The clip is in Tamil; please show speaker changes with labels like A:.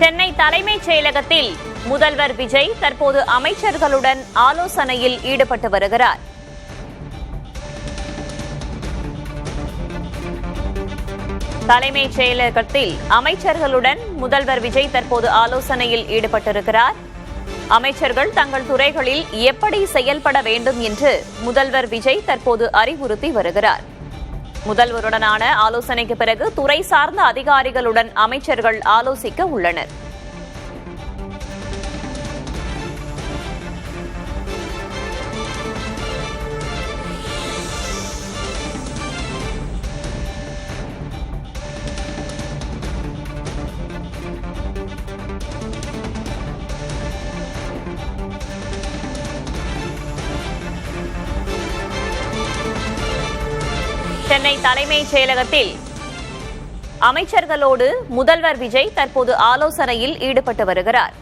A: சென்னை தலைமைச் செயலகத்தில் முதல்வர் விஜய் தற்போது அமைச்சர்களுடன் ஆலோசனையில் ஈடுபட்டு வருகிறார். தலைமைச் செயலகத்தில் அமைச்சர்களுடன் முதல்வர் விஜய் தற்போது ஆலோசனையில் ஈடுபட்டிருக்கிறார். அமைச்சர்கள் தங்கள் துறைகளில் எப்படி செயல்பட வேண்டும் என்று முதல்வர் விஜய் தற்போது அறிவுறுத்தி வருகிறார். முதல்வருடனான ஆலோசனைக்கு பிறகு துறை சார்ந்த அதிகாரிகளுடன் அமைச்சர்கள் ஆலோசிக்க உள்ளனர். சென்னை தலைமைச் செயலகத்தில் அமைச்சர்களோடு முதல்வர் விஜய் தற்போது ஆலோசனையில் ஈடுபட்டு வருகிறார்.